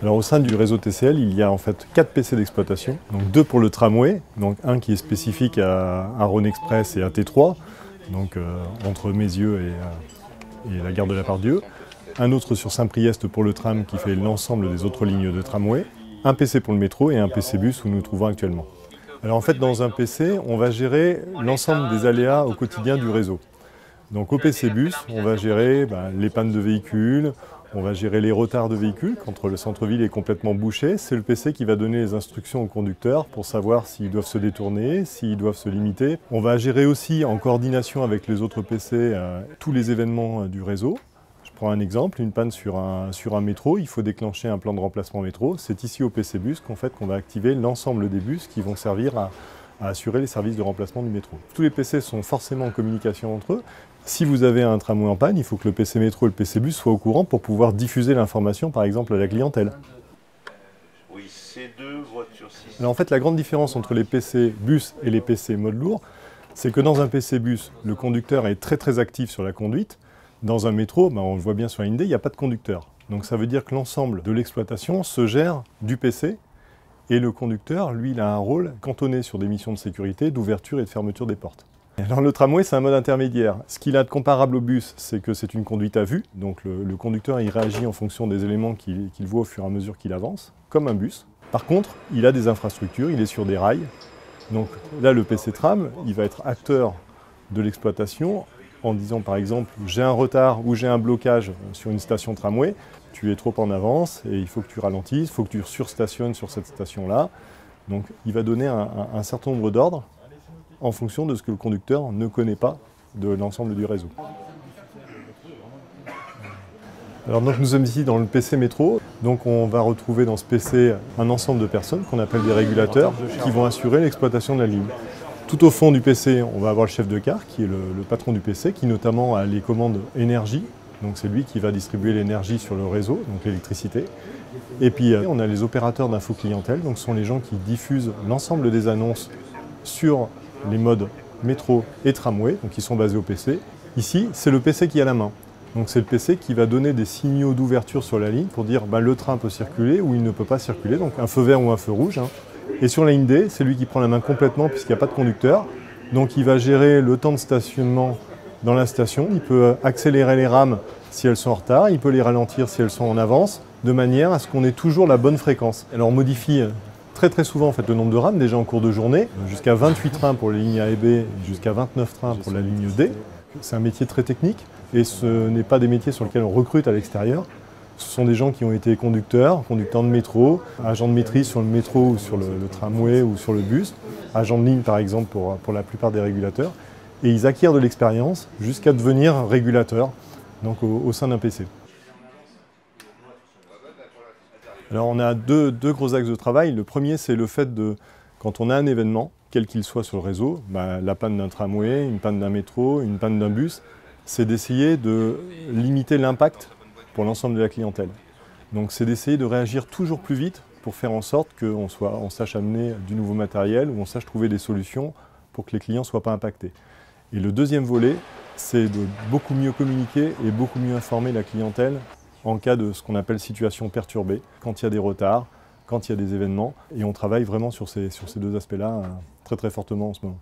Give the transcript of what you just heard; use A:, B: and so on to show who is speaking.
A: Alors au sein du réseau TCL, il y a en fait 4 PC d'exploitation, donc 2 pour le tramway, donc un qui est spécifique à Rhône Express et à T3, donc entre Mézieux et la gare de la Part-Dieu, un autre sur Saint-Priest pour le tram qui fait l'ensemble des autres lignes de tramway, un PC pour le métro et un PC bus où nous nous trouvons actuellement. Alors en fait dans un PC, on va gérer l'ensemble des aléas au quotidien du réseau. Donc au PC bus, on va gérer les pannes de véhicules, on va gérer les retards de véhicules quand le centre-ville est complètement bouché. C'est le PC qui va donner les instructions aux conducteurs pour savoir s'ils doivent se détourner, s'ils doivent se limiter. On va gérer aussi en coordination avec les autres PC tous les événements du réseau. Je prends un exemple, une panne sur un métro, il faut déclencher un plan de remplacement métro. C'est ici au PC bus qu'on va activer l'ensemble des bus qui vont servir à assurer les services de remplacement du métro. Tous les PC sont forcément en communication entre eux. Si vous avez un tramway en panne, il faut que le PC métro et le PC bus soient au courant pour pouvoir diffuser l'information, par exemple, à la clientèle.
B: Oui, c'est 2 voitures 6.
A: Alors en fait, la grande différence entre les PC bus et les PC mode lourd, c'est que dans un PC bus, le conducteur est très actif sur la conduite. Dans un métro, on le voit bien sur la ligne D, il n'y a pas de conducteur. Donc ça veut dire que l'ensemble de l'exploitation se gère du PC. Et le conducteur, lui, il a un rôle cantonné sur des missions de sécurité, d'ouverture et de fermeture des portes. Alors le tramway, c'est un mode intermédiaire. Ce qu'il a de comparable au bus, c'est que c'est une conduite à vue. Donc le conducteur, il réagit en fonction des éléments qu'il voit au fur et à mesure qu'il avance, comme un bus. Par contre, il a des infrastructures, il est sur des rails. Donc là, le PC tram, il va être acteur de l'exploitation en disant par exemple, j'ai un retard ou j'ai un blocage sur une station tramway, tu es trop en avance et il faut que tu ralentisses, il faut que tu surstationnes sur cette station-là. Donc il va donner un certain nombre d'ordres en fonction de ce que le conducteur ne connaît pas de l'ensemble du réseau. Alors donc nous sommes ici dans le PC métro, donc on va retrouver dans ce PC un ensemble de personnes qu'on appelle des régulateurs qui vont assurer l'exploitation de la ligne. Tout au fond du PC, on va avoir le chef de car qui est le patron du PC, qui notamment a les commandes énergie, donc c'est lui qui va distribuer l'énergie sur le réseau, donc l'électricité. Et puis on a les opérateurs d'info clientèle, donc ce sont les gens qui diffusent l'ensemble des annonces sur les modes métro et tramway, donc qui sont basés au PC. Ici, c'est le PC qui a la main. Donc c'est le PC qui va donner des signaux d'ouverture sur la ligne pour dire le train peut circuler ou il ne peut pas circuler, donc un feu vert ou un feu rouge. Et sur la ligne D, c'est lui qui prend la main complètement puisqu'il n'y a pas de conducteur. Donc il va gérer le temps de stationnement dans la station, il peut accélérer les rames si elles sont en retard, il peut les ralentir si elles sont en avance, de manière à ce qu'on ait toujours la bonne fréquence. Alors on modifie très souvent en fait, le nombre de rames déjà en cours de journée, jusqu'à 28 trains pour les lignes A et B, jusqu'à 29 trains pour la ligne D. C'est un métier très technique et ce n'est pas des métiers sur lesquels on recrute à l'extérieur. Ce sont des gens qui ont été conducteurs de métro, agents de maîtrise sur le métro ou sur le tramway ou sur le bus, agents de ligne par exemple pour la plupart des régulateurs. Et ils acquièrent de l'expérience jusqu'à devenir régulateurs donc au sein d'un PC. Alors on a deux gros axes de travail. Le premier, c'est le fait de, quand on a un événement, quel qu'il soit sur le réseau, la panne d'un tramway, une panne d'un métro, une panne d'un bus, c'est d'essayer de limiter l'impact pour l'ensemble de la clientèle. Donc c'est d'essayer de réagir toujours plus vite pour faire en sorte qu'on sache amener du nouveau matériel ou on sache trouver des solutions pour que les clients ne soient pas impactés. Et le deuxième volet, c'est de beaucoup mieux communiquer et beaucoup mieux informer la clientèle en cas de ce qu'on appelle situation perturbée, quand il y a des retards, quand il y a des événements. Et on travaille vraiment sur ces deux aspects-là très fortement en ce moment.